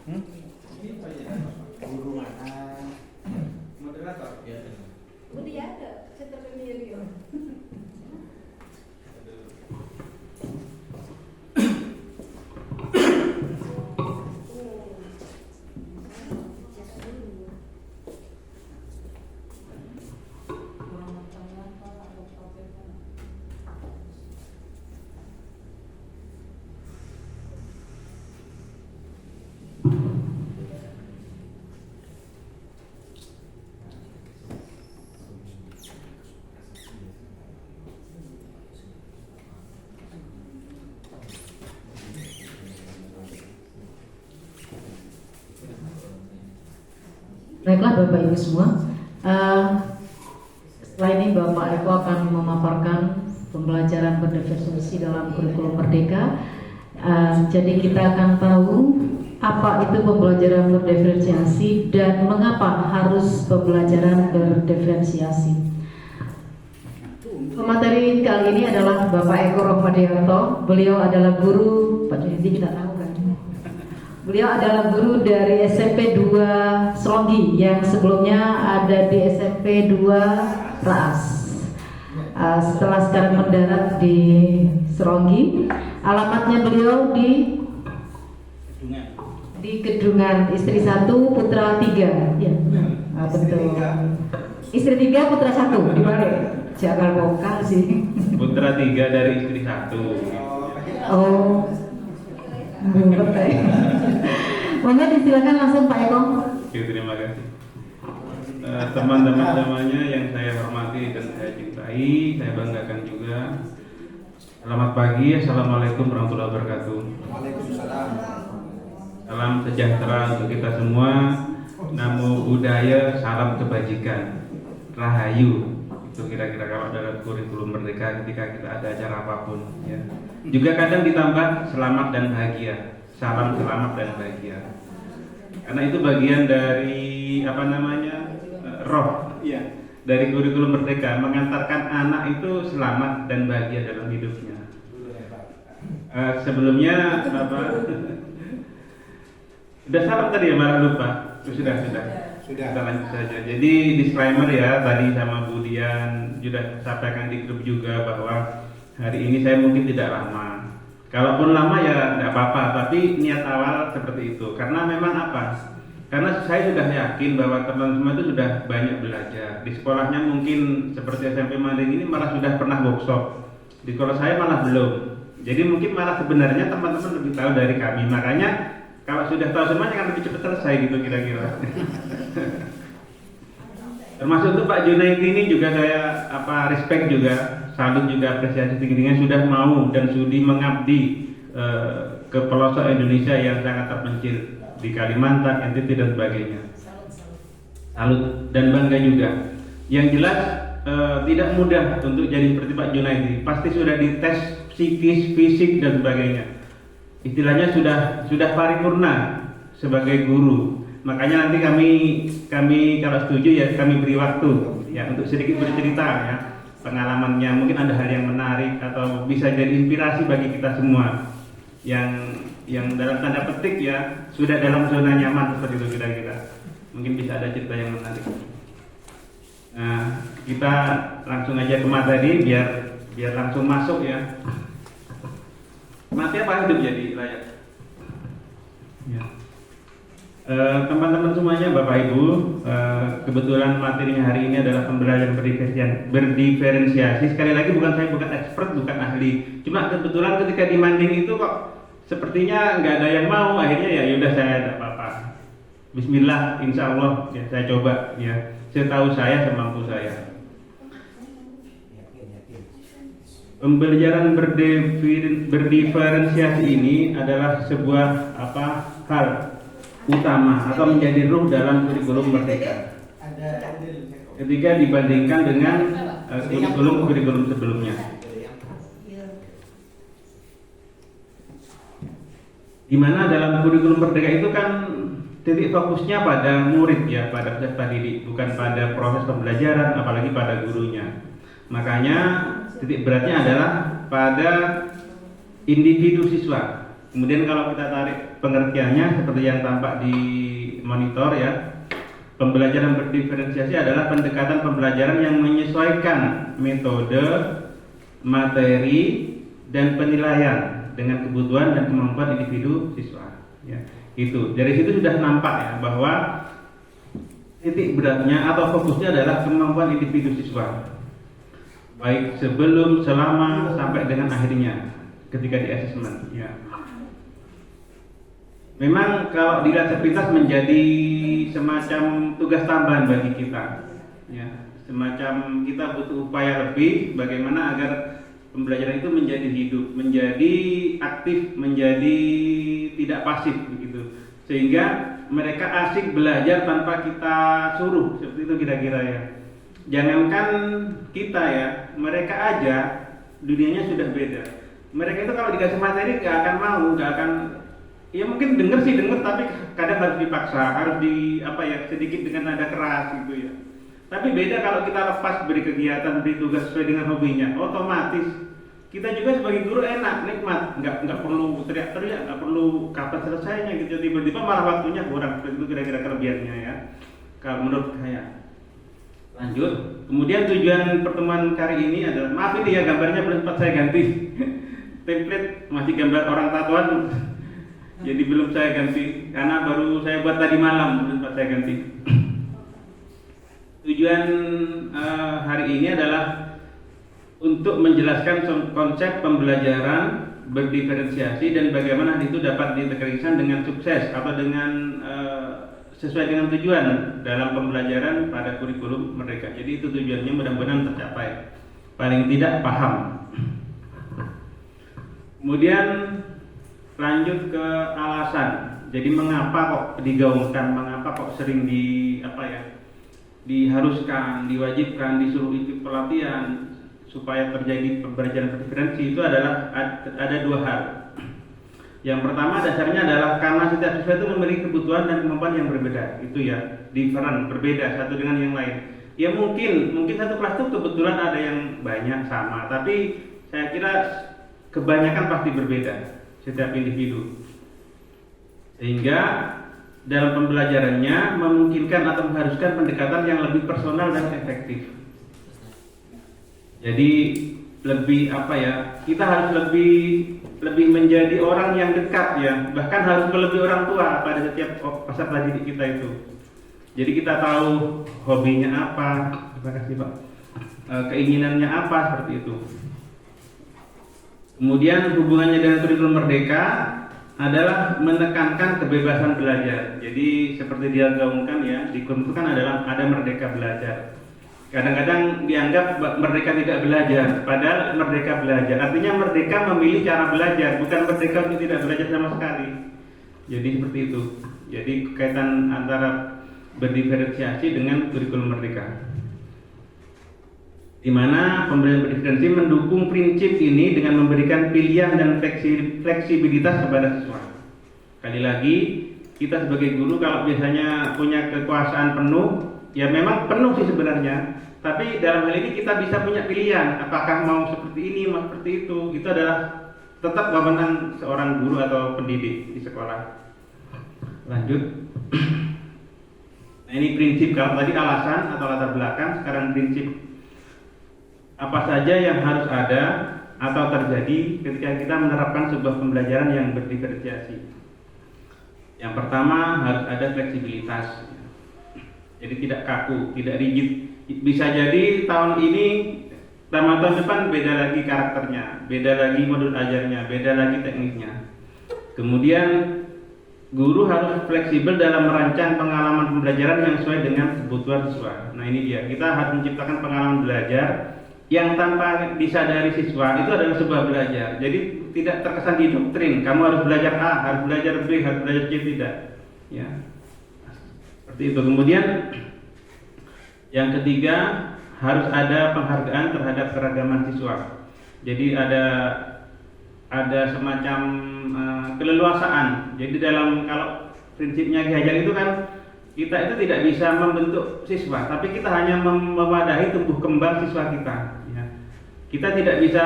Guru mana? Moderator. Ya. Budi ada, saya terpilih. Baiklah Bapak Ibu semua, setelah ini Bapak Eko akan memaparkan pembelajaran berdiferensiasi dalam kurikulum Merdeka. Jadi kita akan tahu apa itu pembelajaran berdiferensiasi dan mengapa harus pembelajaran berdiferensiasi. Pemateri kali ini adalah Bapak Eko Rohmadianto. Beliau adalah guru, Pak Junidi kita tahu kan? Beliau adalah guru dari SMP 2 Seronggi yang sebelumnya ada di SMP 2 Raas. Setelah sekarang mendarat di Seronggi, alamatnya beliau di Gedungan, istri 1, putra 3. Ya, betul. Istri 3, putra 1 di mana? Jangan bongkar sih. Putra 3 dari istri 1. Oh. Monggo disilakan langsung Pak Eko. Oke, terima kasih. Teman-teman semuanya yang saya hormati dan saya cintai, saya banggakan juga. Selamat pagi, assalamualaikum warahmatullahi wabarakatuh. Waalaikumsalam. Salam sejahtera untuk kita semua. Namo Buddhaya, salam kebajikan, Rahayu. Itu kira-kira kalau dalam kurikulum Merdeka ketika kita ada acara apapun. Ya. Juga kadang ditambah selamat dan bahagia. Salam selamat dan bahagia. Karena itu bagian dari roh ya, dari kurikulum Merdeka, mengantarkan anak itu selamat dan bahagia dalam hidupnya. Sebelumnya sudah salam tadi ya, malah lupa. Sudah. Kita lanjut saja. Jadi disclaimer ya, tadi sama Bu Dian sudah sampaikan di grup juga bahwa hari ini saya mungkin tidak lama. Kalaupun lama ya tidak apa-apa, tapi niat awal seperti itu. Karena memang apa? Karena saya sudah yakin bahwa teman-teman itu sudah banyak belajar. Di sekolahnya mungkin seperti SMP Manding ini malah sudah pernah workshop. Di sekolah saya malah belum. Jadi mungkin malah sebenarnya teman-teman lebih tahu dari kami. Makanya kalau sudah tahu semuanya kan lebih cepat selesai gitu kira-kira. Termasuk untuk Pak Junaidi ini juga saya respect juga, salut juga, apresiasi tinggi-tingginya sudah mau dan sudi mengabdi ke pelosok Indonesia yang sangat terpencil di Kalimantan, NTT dan sebagainya. Salut dan bangga juga. Yang jelas tidak mudah untuk jadi seperti Pak Junaidi. Pasti sudah dites psikis, fisik dan sebagainya. Istilahnya sudah paripurna sebagai guru. Makanya nanti kami kalau setuju ya kami beri waktu ya untuk sedikit bercerita ya pengalamannya, mungkin ada hal yang menarik atau bisa jadi inspirasi bagi kita semua yang dalam tanda petik ya sudah dalam zona nyaman seperti itu kira-kira. Mungkin bisa ada cerita yang menarik. Nah, kita langsung aja ke materi biar langsung masuk ya. Mati apa hidup jadi layak? Ya. Teman-teman semuanya, Bapak Ibu, kebetulan materinya hari ini adalah pembelajaran berdiferensiasi. Sekali lagi saya bukan expert, bukan ahli. Cuma kebetulan ketika di Manding itu kok sepertinya nggak ada yang mau. Akhirnya ya udah saya tidak apa-apa. Bismillah, insya Allah ya saya coba ya. Setahu saya semampu saya. Pembelajaran berdiferensiasi ini adalah sebuah hal utama atau menjadi ruh dalam kurikulum Merdeka ketika dibandingkan dengan kurikulum sebelumnya, di mana dalam kurikulum Merdeka itu kan titik fokusnya pada murid ya, pada peserta didik, bukan pada proses pembelajaran apalagi pada gurunya. Makanya titik beratnya adalah pada individu siswa Kemudian kalau kita tarik pengertiannya seperti yang tampak di monitor ya, pembelajaran berdiferensiasi adalah pendekatan pembelajaran yang menyesuaikan metode, materi, dan penilaian dengan kebutuhan dan kemampuan individu siswa. Ya, itu dari situ sudah nampak ya bahwa titik beratnya atau fokusnya adalah kemampuan individu siswa, baik sebelum, selama, sampai dengan akhirnya ketika di asesmen. Ya. Memang kalau dilihat sepintas menjadi semacam tugas tambahan bagi kita, ya, semacam kita butuh upaya lebih bagaimana agar pembelajaran itu menjadi hidup, menjadi aktif, menjadi tidak pasif begitu, sehingga mereka asik belajar tanpa kita suruh, seperti itu kira-kira ya. Jangankan kita ya, mereka aja dunianya sudah beda. Mereka itu kalau dikasih materi nggak akan mau, nggak akan. Ya mungkin denger tapi kadang harus dipaksa, harus sedikit dengan nada keras gitu ya. Tapi beda kalau kita lepas beri kegiatan, beri tugas sesuai dengan hobinya, otomatis kita juga sebagai guru enak, nikmat, nggak perlu teriak-teriak, nggak perlu kapan selesainya gitu. Tiba-tiba malah waktunya kurang, itu kira-kira kelebihannya ya. Kalau menurut saya. Lanjut. Kemudian tujuan pertemuan kali ini adalah, maaf ini ya gambarnya belum sempat saya ganti. Template masih gambar orang tatoan. Jadi belum saya ganti karena baru saya buat tadi malam, belum sempat saya ganti. Tujuan hari ini adalah untuk menjelaskan konsep pembelajaran berdiferensiasi dan bagaimana itu dapat diterapkan dengan sukses atau dengan sesuai dengan tujuan dalam pembelajaran pada kurikulum Merdeka. Jadi itu tujuannya mudah-mudahan tercapai. Paling tidak paham. Kemudian lanjut ke alasan. Jadi mengapa kok digaungkan, mengapa kok sering diharuskan, diwajibkan, disuruh ikut pelatihan supaya terjadi pembelajaran berdiferensi, itu adalah ada dua hal. Yang pertama dasarnya adalah karena setiap siswa itu memiliki kebutuhan dan kemampuan yang berbeda. Itu ya, different, berbeda satu dengan yang lain. Ya mungkin satu kelas itu kebetulan ada yang banyak sama, tapi saya kira kebanyakan pasti berbeda setiap individu, sehingga dalam pembelajarannya memungkinkan atau mengharuskan pendekatan yang lebih personal dan efektif. Jadi lebih kita harus lebih menjadi orang yang dekat ya, bahkan harus melebihi orang tua pada setiap peserta didik kita itu. Jadi kita tahu hobinya apa, terima kasih Pak, keinginannya apa, seperti itu. Kemudian hubungannya dengan kurikulum Merdeka adalah menekankan kebebasan belajar. Jadi seperti dia gaungkan ya, di kurikulum itu kan ada merdeka belajar. Kadang-kadang dianggap merdeka tidak belajar, padahal merdeka belajar. Artinya merdeka memilih cara belajar, bukan merdeka untuk tidak belajar sama sekali. Jadi seperti itu. Jadi kaitan antara berdiferensiasi dengan kurikulum Merdeka, di mana pembelajaran berdiferensiasi mendukung prinsip ini dengan memberikan pilihan dan fleksibilitas kepada siswa. Sekali lagi, kita sebagai guru kalau biasanya punya kekuasaan penuh, ya memang penuh sih sebenarnya, tapi dalam hal ini kita bisa punya pilihan, apakah mau seperti ini, mau seperti itu. Itu adalah tetap wewenang seorang guru atau pendidik di sekolah. Lanjut. Nah, ini prinsip, kalau tadi alasan atau latar belakang, sekarang prinsip. Apa saja yang harus ada atau terjadi ketika kita menerapkan sebuah pembelajaran yang berdiferensiasi. Yang pertama, harus ada fleksibilitas. Jadi tidak kaku, tidak rigid. Bisa jadi tahun ini sama tahun depan beda lagi karakternya, beda lagi modul ajarnya, beda lagi tekniknya. Kemudian guru harus fleksibel dalam merancang pengalaman pembelajaran yang sesuai dengan kebutuhan siswa. Nah ini dia, kita harus menciptakan pengalaman belajar yang tanpa disadari siswa itu adalah sebuah belajar. Jadi tidak terkesan didoktrin, kamu harus belajar A, harus belajar B, harus belajar C, tidak. Ya, seperti itu. Kemudian yang ketiga, harus ada penghargaan terhadap keragaman siswa. Jadi ada semacam keleluasaan. Jadi kalau prinsipnya Ki Hajar itu kan kita itu tidak bisa membentuk siswa, tapi kita hanya mewadahi tumbuh kembang siswa kita. Ya. Kita tidak bisa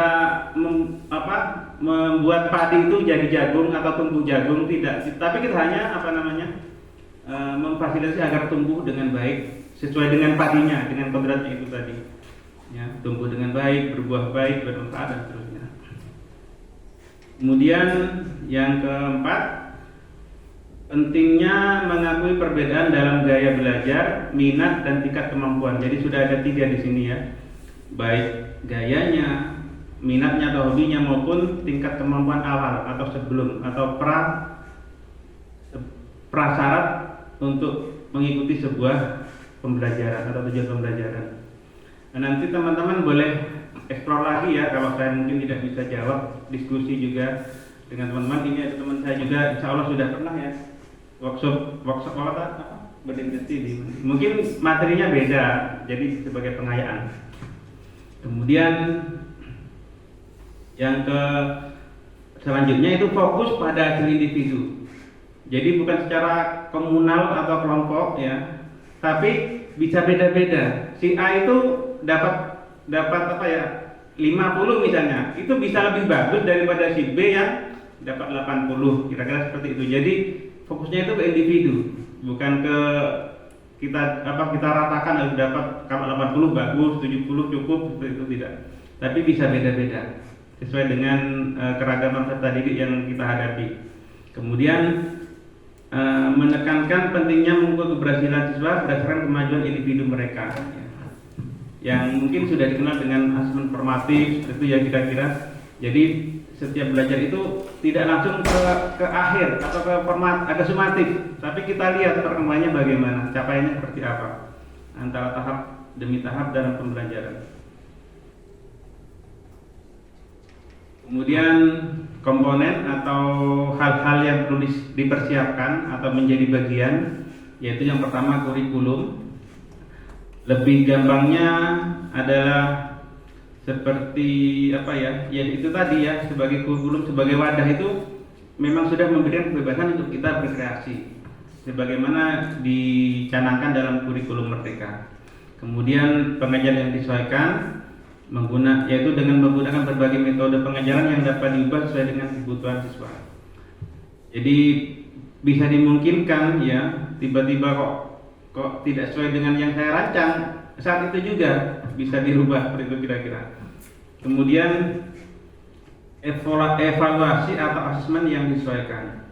membuat padi itu jadi jagung atau tumbuh jagung, tidak. Tapi kita hanya memfasilitasi agar tumbuh dengan baik sesuai dengan padinya, dengan kodratnya itu tadi. Ya, tumbuh dengan baik, berbuah baik, bermanfaat dan seterusnya. Kemudian yang keempat, pentingnya mengakui perbedaan dalam gaya belajar, minat dan tingkat kemampuan. Jadi sudah ada 3 di sini ya, baik gayanya, minatnya atau hobinya maupun tingkat kemampuan awal atau sebelum atau prasyarat untuk mengikuti sebuah pembelajaran atau tujuan pembelajaran. Nah, nanti teman-teman boleh eksplor lagi ya, kalau saya mungkin tidak bisa jawab, diskusi juga dengan teman-teman. Ini ada teman saya juga, insya Allah sudah pernah ya workshop berinvestasi. Mungkin materinya beda, jadi sebagai pengayaan. Kemudian yang selanjutnya itu fokus pada hasil individu. Jadi bukan secara komunal atau kelompok ya, tapi bisa beda-beda. Si A itu dapat 50 misalnya, itu bisa lebih bagus daripada si B yang dapat 80, kira-kira seperti itu. Jadi fokusnya itu ke individu, bukan ke kita ratakan harus dapat, kalau 80 bagus, 70 cukup, seperti itu tidak. Tapi bisa beda-beda sesuai dengan keragaman peserta didik yang kita hadapi. Kemudian menekankan pentingnya mengukur keberhasilan siswa berdasarkan kemajuan individu mereka. Yang mungkin sudah dikenal dengan asesmen formatif, itu ya kira-kira. Jadi setiap belajar itu tidak langsung ke akhir atau ke sumatif, tapi kita lihat perkembangannya bagaimana, capaiannya seperti apa antara tahap demi tahap dalam pembelajaran. Kemudian komponen atau hal-hal yang perlu dipersiapkan atau menjadi bagian, yaitu yang pertama kurikulum. Lebih gampangnya adalah seperti ya itu tadi ya, sebagai kurikulum, sebagai wadah itu memang sudah memberikan kebebasan untuk kita berkreasi sebagaimana dicanangkan dalam kurikulum Merdeka. Kemudian pengajaran yang disesuaikan yaitu dengan menggunakan berbagai metode pengajaran yang dapat diubah sesuai dengan kebutuhan siswa. Jadi bisa dimungkinkan ya, tiba-tiba kok tidak sesuai dengan yang saya rancang, saat itu juga bisa dirubah seperti itu kira-kira. Kemudian evaluasi atau asesmen yang disesuaikan,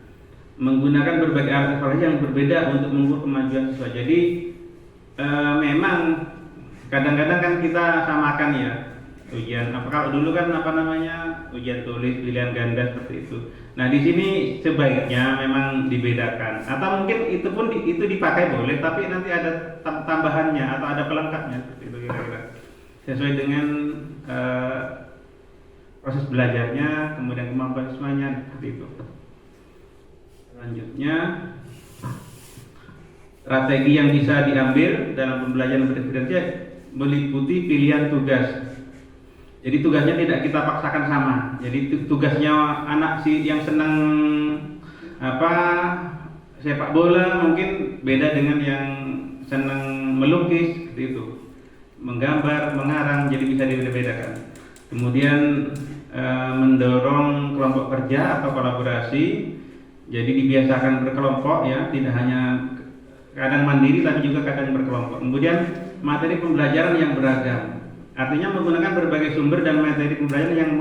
menggunakan berbagai alat evaluasi yang berbeda untuk mengukur kemajuan siswa. Jadi memang kadang-kadang kan kita samakan ya ujian. Kalau dulu kan ujian tulis pilihan ganda seperti itu. Nah di sini sebaiknya memang dibedakan, atau mungkin itu pun itu dipakai boleh, tapi nanti ada tambahannya atau ada pelengkapnya seperti itu kira-kira sesuai dengan proses belajarnya, kemudian kemampuan siswanya seperti itu. Selanjutnya, strategi yang bisa diambil dalam pembelajaran berdiferensiasi meliputi pilihan tugas. Jadi tugasnya tidak kita paksakan sama. Jadi tugasnya anak yang senang sepak bola mungkin beda dengan yang senang melukis seperti itu, menggambar, mengarang, jadi bisa dibedakan. Kemudian mendorong kelompok kerja atau kolaborasi. Jadi dibiasakan berkelompok ya, tidak hanya kadang mandiri tapi juga kadang berkelompok. Kemudian materi pembelajaran yang beragam. Artinya menggunakan berbagai sumber dan materi pembelajaran yang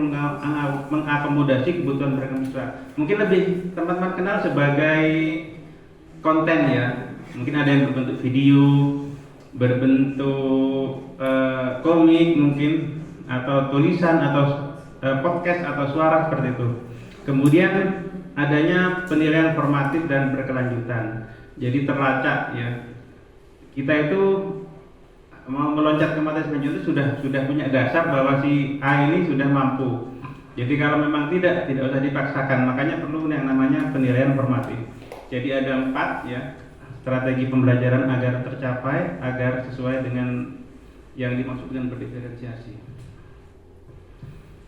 mengakomodasi kebutuhan beragam siswa. Mungkin lebih teman-teman kenal sebagai konten ya. Mungkin ada yang berbentuk video, berbentuk komik mungkin, atau tulisan, atau podcast, atau suara seperti itu. Kemudian adanya penilaian formatif dan berkelanjutan. Jadi terlacak ya. Kita itu mau meloncat ke materi selanjutnya sudah punya dasar bahwa si A ini sudah mampu. Jadi kalau memang tidak usah dipaksakan. Makanya perlu yang namanya penilaian formatif. Jadi ada 4 ya strategi pembelajaran agar tercapai, agar sesuai dengan yang dimaksud dengan berdiferensiasi.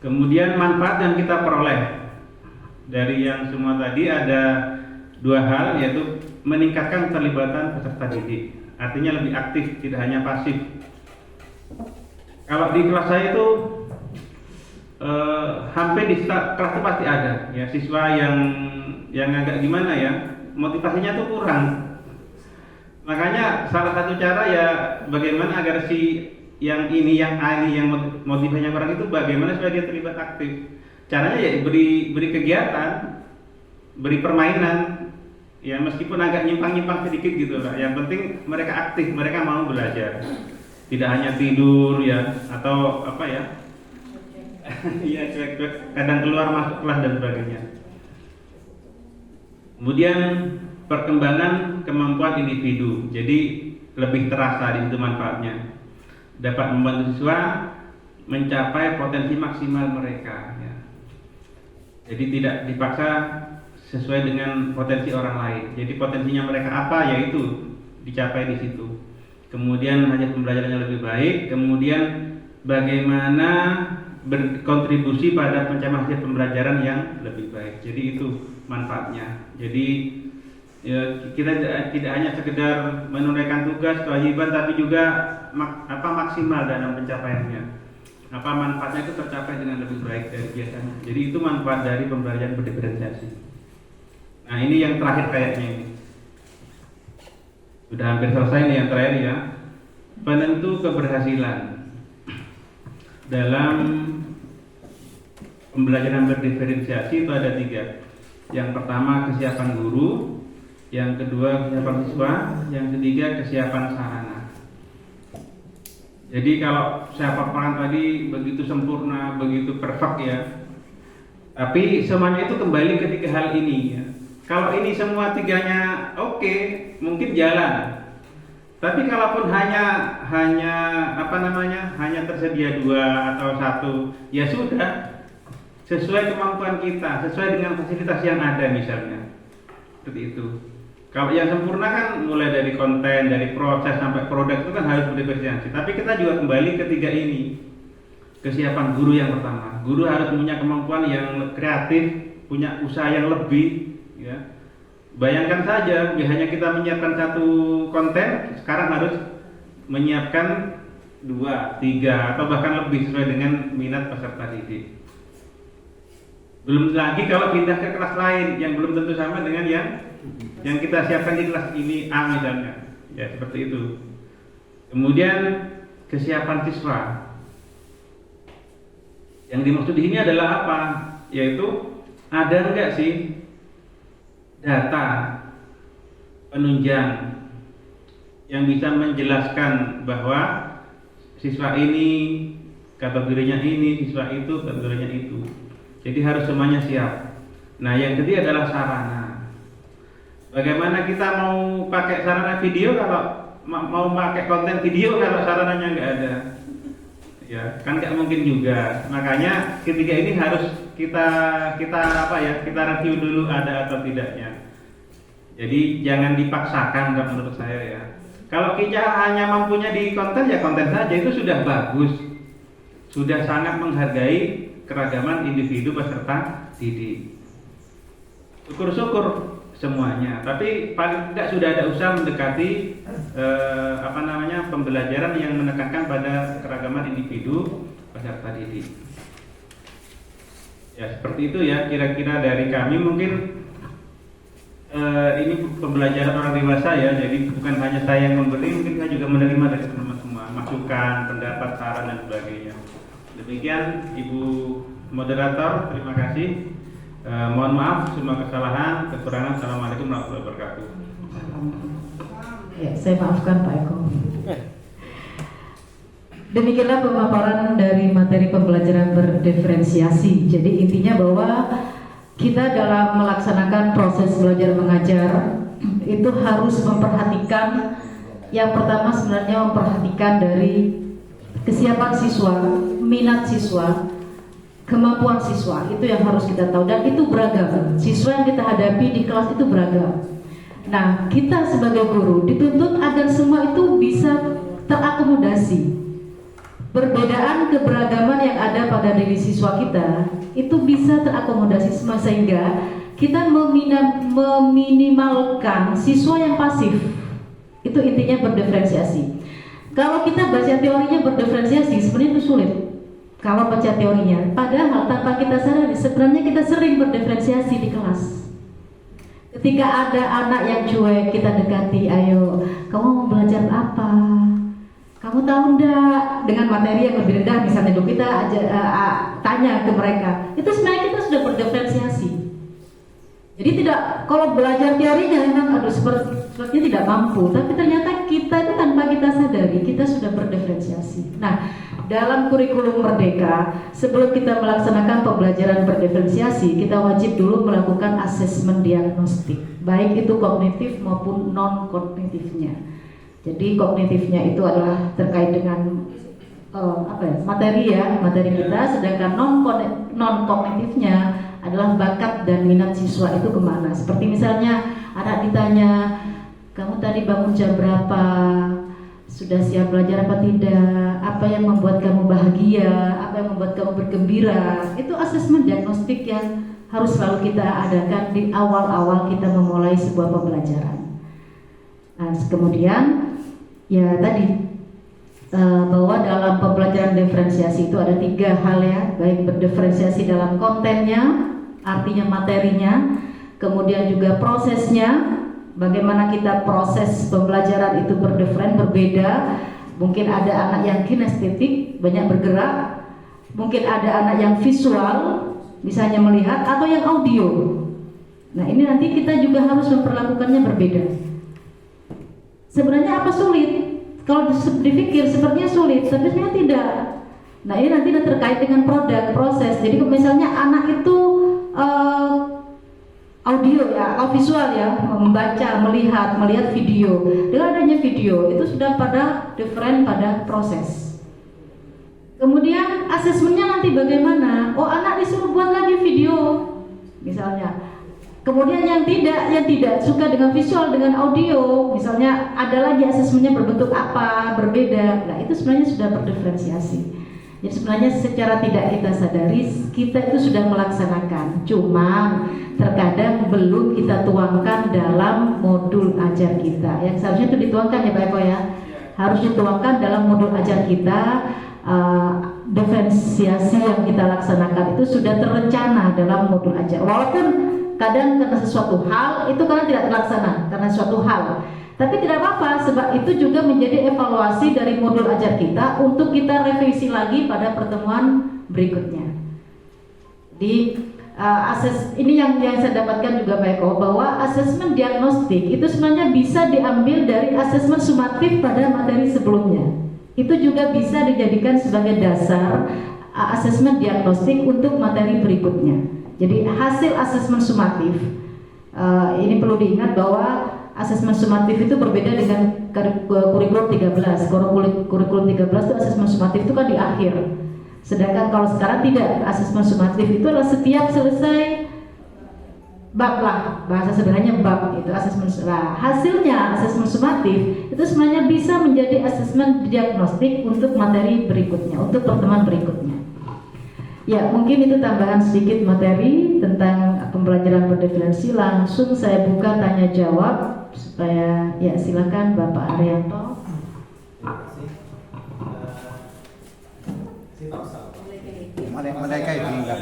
Kemudian manfaat yang kita peroleh dari yang semua tadi ada 2 hal, yaitu meningkatkan keterlibatan peserta didik. Artinya lebih aktif, tidak hanya pasif. Kalau di kelas saya itu hampir di setiap kelas itu pasti ada ya siswa yang agak gimana ya, motivasinya tuh kurang. Makanya salah satu cara ya bagaimana agar si yang ini yang A ini yang motivasinya kurang itu bagaimana supaya dia terlibat aktif. Caranya ya beri kegiatan, beri permainan ya meskipun agak nyimpang sedikit gitu lah. Yang penting mereka aktif, mereka mau belajar. Tidak hanya tidur ya atau apa ya. Iya cuek-cuek, kadang keluar masuk kelas dan sebagainya. Kemudian perkembangan kemampuan individu, jadi lebih terasa di situ manfaatnya. Dapat membantu siswa mencapai potensi maksimal mereka. Ya. Jadi tidak dipaksa sesuai dengan potensi orang lain. Jadi potensinya mereka apa, yaitu dicapai di situ. Kemudian hanya pembelajarannya lebih baik. Kemudian bagaimana berkontribusi pada pencapaian hasil pembelajaran yang lebih baik. Jadi itu manfaatnya. Jadi ya, kita tidak hanya sekedar menunaikan tugas kewajiban, tapi juga maksimal dalam pencapaiannya. Manfaatnya itu tercapai dengan lebih baik dari biasanya. Jadi itu manfaat dari pembelajaran berdiferensiasi. Nah ini yang terakhir kayaknya ini. Sudah hampir selesai nih yang terakhir ya. Penentu keberhasilan dalam pembelajaran berdiferensiasi itu ada 3. Yang pertama kesiapan guru, yang kedua kesiapan siswa, yang ketiga kesiapan sarana. Jadi kalau saya paparan tadi begitu sempurna, begitu perfect ya. Tapi semuanya itu kembali ke 3 hal ini ya. Kalau ini semua 3-nya oke, mungkin jalan. Tapi kalaupun hanya tersedia 2 atau 1, ya sudah sesuai kemampuan kita, sesuai dengan fasilitas yang ada misalnya. Seperti itu. Kalau yang sempurna kan mulai dari konten, dari proses sampai produk itu kan harus berdiferensiasi. Tapi kita juga kembali ke 3 ini. Kesiapan guru yang pertama. Guru harus punya kemampuan yang kreatif, punya usaha yang lebih ya. Bayangkan saja, hanya kita menyiapkan 1 konten, sekarang harus menyiapkan 2, 3 atau bahkan lebih sesuai dengan minat peserta didik. Belum lagi kalau pindah ke kelas lain yang belum tentu sama dengan yang kita siapkan di kelas ini A misalnya. Ya seperti itu. Kemudian kesiapan siswa. Yang dimaksud di sini adalah apa? Yaitu ada enggak sih data penunjang yang bisa menjelaskan bahwa siswa ini kategorinya ini, siswa itu kategorinya itu. Jadi harus semuanya siap. Nah, yang ketiga adalah sarana. Bagaimana kita mau pakai sarana video kalau mau pakai konten video kalau sarananya nggak ada? Ya, kan nggak mungkin juga. Makanya ketiga ini harus kita review dulu ada atau tidaknya. Jadi jangan dipaksakan kalau menurut saya ya. Kalau kita hanya mampunya di konten ya konten saja itu sudah bagus. Sudah sangat menghargai keragaman individu peserta didik. Syukur-syukur semuanya, tapi paling tidak sudah ada usaha mendekati pembelajaran yang menekankan pada keragaman individu peserta didik. Ya seperti itu ya kira-kira dari kami. Mungkin ini pembelajaran orang dewasa ya, jadi bukan hanya saya yang memberi, mungkin saya juga menerima dari teman-teman semua masukan, pendapat, saran dan sebagainya. Demikian Ibu Moderator, terima kasih. Mohon maaf semua kesalahan, kekurangan. Assalamualaikum warahmatullahi wabarakatuh. Ya, saya maafkan Pak Eko. Demikianlah pemaparan dari materi pembelajaran berdiferensiasi. Jadi intinya bahwa kita dalam melaksanakan proses belajar mengajar itu harus memperhatikan, yang pertama sebenarnya memperhatikan dari kesiapan siswa, minat siswa, kemampuan siswa, itu yang harus kita tahu, dan itu beragam. Siswa yang kita hadapi di kelas itu beragam. Nah, kita sebagai guru dituntut agar semua itu bisa terakomodasi. Perbedaan keberagaman yang ada pada diri siswa kita itu bisa terakomodasi semua, sehingga kita meminimalkan siswa yang pasif. Itu intinya berdiferensiasi. Kalau kita baca teorinya berdiferensiasi sebenarnya itu sulit. kalau baca teorinya. Padahal tanpa kita sadari sebenarnya kita sering berdiferensiasi di kelas. Ketika ada anak yang cuek, kita dekati, ayo, kamu mau belajar apa? Kamu tahu enggak? Dengan materi yang lebih rendah, misalnya dulu kita tanya ke mereka. Itu sebenarnya kita sudah berdiferensiasi. Jadi tidak, kalau belajar teorinya memang sepertinya tidak mampu, tapi ternyata kita itu tanpa kita sadari kita sudah berdiferensiasi. Nah, dalam kurikulum Merdeka, sebelum kita melaksanakan pembelajaran berdiferensiasi, kita wajib dulu melakukan asesmen diagnostik, baik itu kognitif maupun non kognitifnya. Jadi kognitifnya itu adalah terkait dengan materi kita, sedangkan non kognitifnya adalah bakat dan minat siswa itu kemana. Seperti misalnya anak ditanya, kamu tadi bangun jam berapa, sudah siap belajar apa tidak, apa yang membuat kamu bahagia, apa yang membuat kamu bergembira. Itu asesmen diagnostik yang harus selalu kita adakan di awal-awal kita memulai sebuah pembelajaran. Nah, kemudian ya tadi bahwa dalam pembelajaran diferensiasi itu ada 3 hal ya, baik berdiferensiasi dalam kontennya, artinya materinya, kemudian juga prosesnya, bagaimana kita proses pembelajaran itu berbeda. Mungkin ada anak yang kinestetik, banyak bergerak, mungkin ada anak yang visual, misalnya melihat, atau yang audio. Nah, ini nanti kita juga harus memperlakukannya berbeda. Sebenarnya apa sulit? Kalau dipikir sepertinya sulit, tapi sebenarnya tidak. Nah, ini nanti terkait dengan produk, proses. Jadi misalnya anak itu audio ya, atau visual ya, membaca, melihat video. Dengan adanya video, itu sudah pada different pada proses. Kemudian asesmennya nanti bagaimana? Oh, anak disuruh buat lagi video, misalnya. Kemudian yang tidak suka dengan visual, dengan audio, misalnya ada lagi asesmennya berbentuk apa, berbeda. Nah, itu sebenarnya sudah berdiferensiasi. Jadi sebenarnya secara tidak kita sadari kita itu sudah melaksanakan, cuma terkadang belum kita tuangkan dalam modul ajar kita. Yang seharusnya itu dituangkan ya Pak Eko ya, harus dituangkan dalam modul ajar kita. Diferensiasi yang kita laksanakan itu sudah terencana dalam modul ajar. Walaupun kadang karena sesuatu hal itu karena tidak terlaksana karena suatu hal, tapi tidak apa-apa, sebab itu juga menjadi evaluasi dari modul ajar kita untuk kita revisi lagi pada pertemuan berikutnya. Di ini yang saya dapatkan juga Pak Eko, bahwa asesmen diagnostik itu sebenarnya bisa diambil dari asesmen sumatif pada materi sebelumnya. Itu juga bisa dijadikan sebagai dasar asesmen diagnostik untuk materi berikutnya. Jadi hasil asesmen sumatif ini perlu diingat bahwa asesmen sumatif itu berbeda dengan kurikulum 13. Kurikulum 13 itu asesmen sumatif itu kan di akhir. Sedangkan kalau sekarang tidak, asesmen sumatif itu adalah setiap selesai bab lah, bahasa sederhananya bab itu asesmen. Nah, hasilnya asesmen sumatif itu sebenarnya bisa menjadi asesmen diagnostik untuk materi berikutnya, untuk pertemuan berikutnya. Ya, mungkin itu tambahan sedikit materi tentang pembelajaran berdiferensi. Langsung saya buka tanya jawab supaya ya silakan Bapak Arianto. Mereka itu enggak.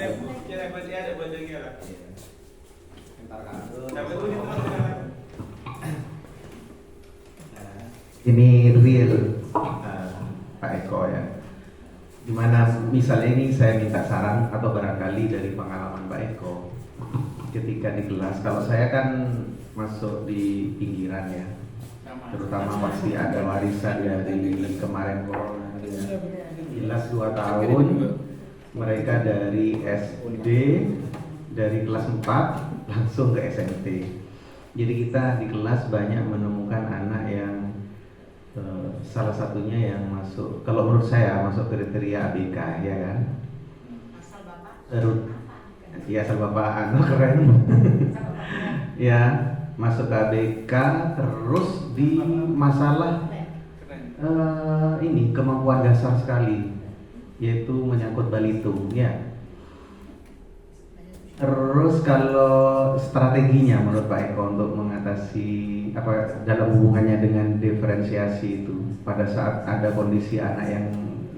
Ini real Pak Eko ya. Dimana misalnya ini saya minta saran atau barangkali dari pengalaman Pak Eko ketika di kelas. Kalau saya kan masuk di pinggiran ya, terutama pasti ada warisan dari kemarin corona ya. Jelas 2 tahun mereka dari SD, dari kelas 4 langsung ke SMP. Jadi kita di kelas banyak menemukan anak yang salah satunya yang masuk, kalau menurut saya masuk kriteria ABK ya kan. Asal bapak. Iya, asal bapak keren. Ya, masuk ke ABK terus di masalah ini kemampuan dasar sekali, yaitu menyangkut balitung ya. Terus kalau strateginya menurut Pak Eko untuk mengatasi apa dalam hubungannya dengan diferensiasi itu pada saat ada kondisi anak yang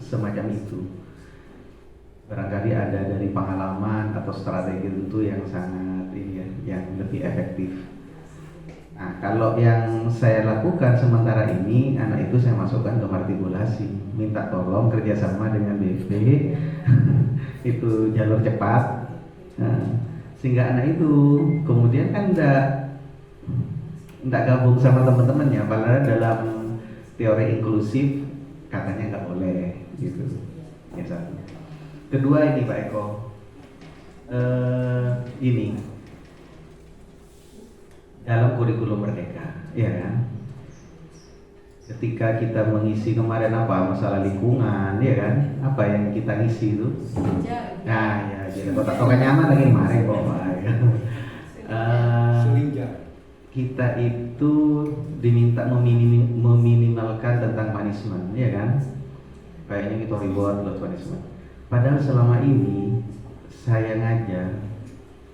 semacam itu, barangkali ada dari pengalaman atau strategi tertentu yang sangat ini ya, yang lebih efektif. Nah, kalau yang saya lakukan sementara ini, anak itu saya masukkan ke martibulasi, minta tolong kerjasama dengan BP itu jalur cepat. Nah, sehingga anak itu kemudian kan enggak gabung sama teman-temannya, padahal dalam teori inklusif katanya nggak boleh gitu. Ya, satu. Kedua ini Pak Eko, ini dalam kurikulum merdeka, ya kan? Ketika kita mengisi kemarin apa masalah lingkungan, ya kan? Apa yang kita isi itu? Nah, ya, jadi kotak toka nyaman lagi kemarin kok, Pak. Kita itu diminta meminimalkan tentang punishment, ya kan? Kayaknya kita reward loh punishment. Padahal selama ini saya ngajar,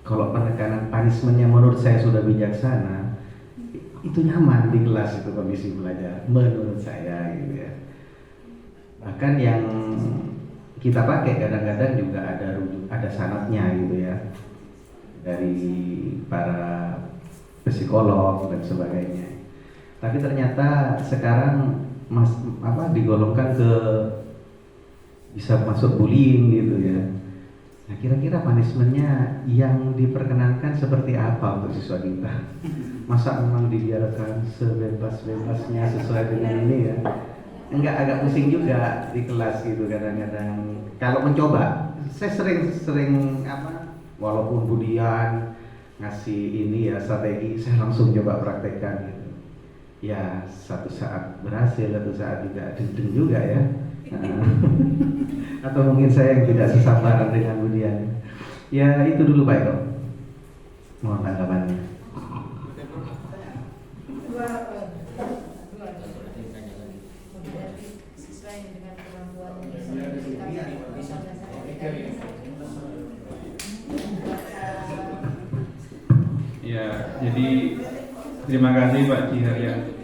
kalau penekanan punishmentnya menurut saya sudah bijaksana, itu nyaman di kelas itu kondisi belajar, menurut saya gitu ya. Bahkan yang kita pakai kadang-kadang juga ada sanadnya gitu ya, dari para psikolog dan sebagainya. Tapi ternyata sekarang digolongkan ke bisa masuk bullying gitu ya. Nah, kira-kira punishmentnya yang diperkenankan seperti apa untuk siswa kita? Masa memang dibiarkan sebebas-bebasnya sesuai dengan ini ya? Enggak, agak pusing juga di kelas gitu kadang-kadang. Kalau mencoba, saya sering walaupun budian ngasih ini ya strategi, saya langsung coba praktekkan gitu. Ya, satu saat berhasil, satu saat juga dendeng juga ya. Atau mungkin saya yang tidak sesabaran dengan budian. Ya, itu dulu Pak Eko. Mohon tanggapannya. Ya, jadi terima kasih Pak Ci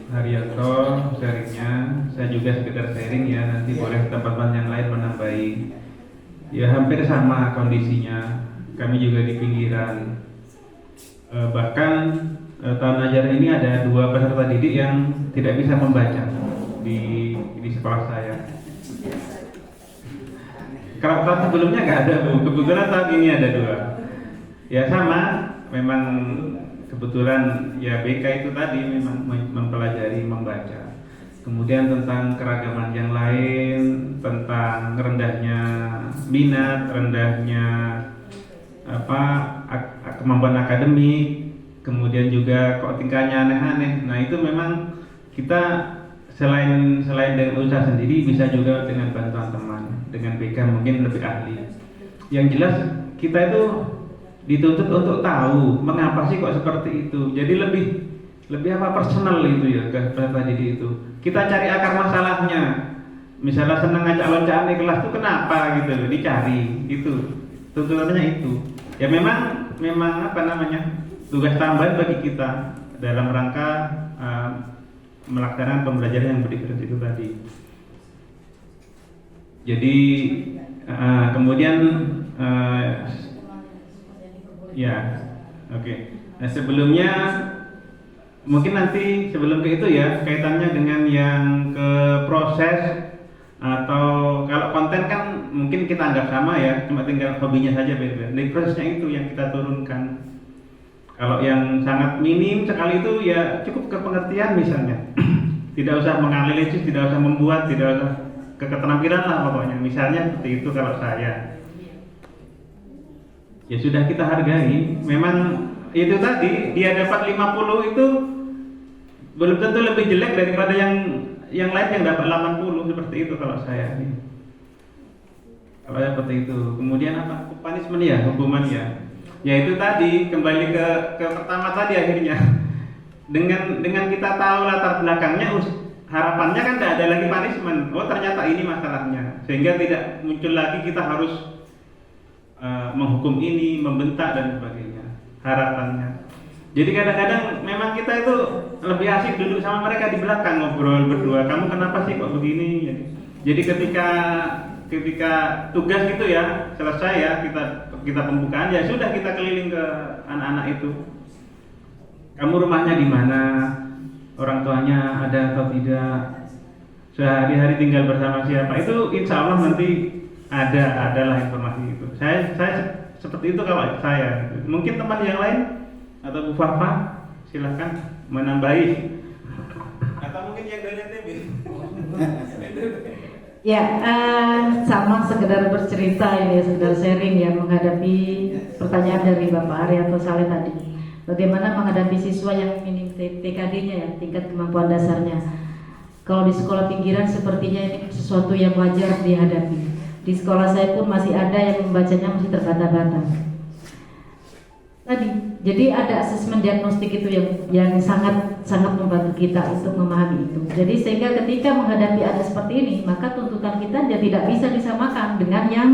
Haryanto sharingnya. Saya juga sekedar sharing ya, nanti boleh teman-teman yang lain menambahi. Ya hampir sama kondisinya, kami juga di pinggiran. Bahkan tahun ajaran ini ada 2 peserta didik yang tidak bisa membaca di sekolah saya. Kalau tahun sebelumnya nggak ada Bu, kebetulan tahun ini ada 2. Ya sama, memang kebetulan ya BK itu tadi memang mempelajari membaca. Kemudian tentang keragaman yang lain, tentang rendahnya minat, rendahnya kemampuan akademik, kemudian juga kok tingkahnya aneh-aneh. Nah itu memang kita selain dengan usaha sendiri, bisa juga dengan bantuan teman, dengan BK mungkin lebih ahli. Yang jelas kita itu dituntut untuk tahu mengapa sih kok seperti itu. Jadi lebih personal itu ya ke peserta didik itu. Kita cari akar masalahnya. Misalnya senang ngajak loncakan di kelas itu kenapa gitu loh, dicari itu. Tuntutannya itu. Ya memang tugas tambahan bagi kita dalam rangka melaksanakan pembelajaran yang berdiferensi itu tadi. Jadi kemudian ya, oke. Nah sebelumnya mungkin nanti sebelum ke itu ya kaitannya dengan yang ke proses atau kalau konten kan mungkin kita anggap sama ya, cuma tinggal hobinya saja beda. Di prosesnya itu yang kita turunkan. Kalau yang sangat minim sekali itu ya cukup ke pengertian misalnya. Tidak usah menganalisis, tidak usah membuat, tidak usah ke keterampilan lah pokoknya. Misalnya seperti itu kalau saya. Ya sudah kita hargai. Memang itu tadi dia dapat 50 itu belum tentu lebih jelek daripada yang lain yang dapat 80 seperti itu kalau saya nih. Kalau seperti itu. Kemudian apa? Punishment ya, hukuman ya. Ya itu tadi kembali ke pertama tadi akhirnya. Dengan kita tahu latar belakangnya, harapannya kan tidak ada lagi punishment. Oh ternyata ini masalahnya. Sehingga tidak muncul lagi kita harus menghukum ini, membentak dan sebagainya. Harapannya. Jadi kadang-kadang memang kita itu lebih asik duduk sama mereka di belakang ngobrol berdua. Kamu kenapa sih kok begini? Jadi ketika ketika tugas gitu ya selesai ya kita pembukaan ya sudah kita keliling ke anak-anak itu. Kamu rumahnya di mana? Orang tuanya ada atau tidak? Sehari-hari tinggal bersama siapa? Itu insya Allah nanti adalah informasi itu. Saya seperti itu kalau saya. Mungkin teman yang lain atau Bu Fafa silahkan menambahi. Atau mungkin yang dari NTB. Ya, sama sekedar bercerita ini, sekedar sharing ya menghadapi pertanyaan dari Bapak Arianto Saleh tadi. Bagaimana menghadapi siswa yang minim TKD-nya ya, tingkat kemampuan dasarnya. Kalau di sekolah pinggiran sepertinya ini sesuatu yang wajar dihadapi. Di sekolah saya pun masih ada yang membacanya masih terbata-bata. Tadi, jadi ada asesmen diagnostik itu yang sangat membantu kita untuk memahami itu. Jadi sehingga ketika menghadapi ada seperti ini, maka tuntutan kita ya tidak bisa disamakan dengan yang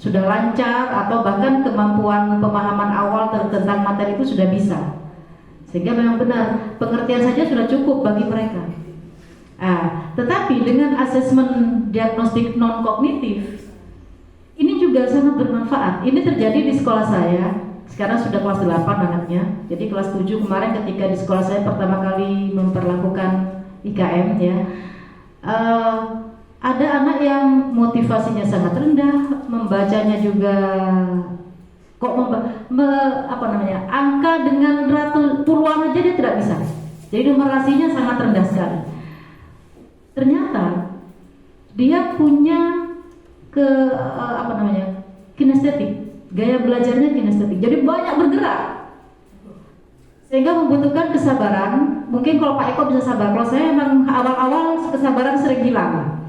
sudah lancar atau bahkan kemampuan pemahaman awal tentang materi itu sudah bisa. Sehingga memang benar pengertian saja sudah cukup bagi mereka. Tetapi dengan asesmen diagnostik non kognitif ini juga sangat bermanfaat. Ini terjadi di sekolah saya. Sekarang sudah kelas 8 anaknya. Jadi kelas 7 kemarin ketika di sekolah saya pertama kali memperlakukan IKM ya. Ada anak yang motivasinya sangat rendah, membacanya juga angka dengan puluhan aja dia tidak bisa. Jadi numerasinya sangat rendah sekali. Ternyata dia punya kinestetik, gaya belajarnya kinestetik. Jadi banyak bergerak. Sehingga membutuhkan kesabaran. Mungkin kalau Pak Eko bisa sabar, kalau saya memang awal-awal kesabaran sering hilang.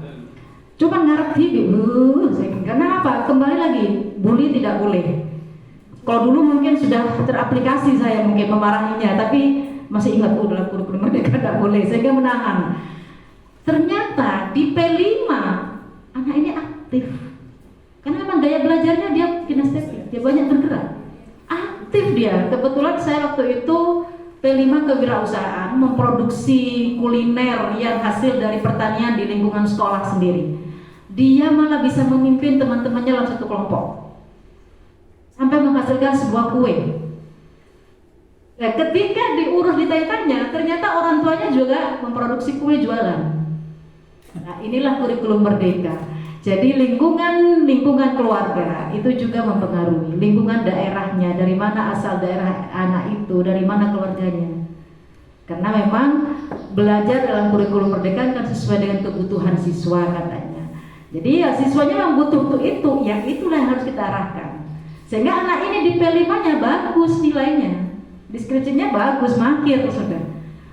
Cuma ngarep hidup, kenapa? Kembali lagi, bully tidak boleh. Kalau dulu mungkin sudah teraplikasi saya mungkin memarahinya, tapi masih ingat dalam kurikulum merdeka tidak boleh, sehingga menahan. Ternyata di P5 anak ini aktif, karena memang gaya belajarnya dia kinestetik, dia banyak bergerak, aktif dia. Kebetulan saya waktu itu P5 kewirausahaan memproduksi kuliner yang hasil dari pertanian di lingkungan sekolah sendiri. Dia malah bisa memimpin teman-temannya dalam satu kelompok sampai menghasilkan sebuah kue. Nah, ketika diurus ditanya-tanya, ternyata orang tuanya juga memproduksi kue jualan. Nah, inilah kurikulum merdeka. Jadi lingkungan keluarga itu juga mempengaruhi lingkungan daerahnya, dari mana asal daerah anak itu, dari mana keluarganya. Karena memang belajar dalam kurikulum merdeka kan sesuai dengan kebutuhan siswa katanya. Jadi ya siswanya yang butuh untuk itu, ya itulah yang harus kita arahkan. Sehingga anak ini di P5-nya bagus nilainya, deskripsinya bagus, mahir sudah.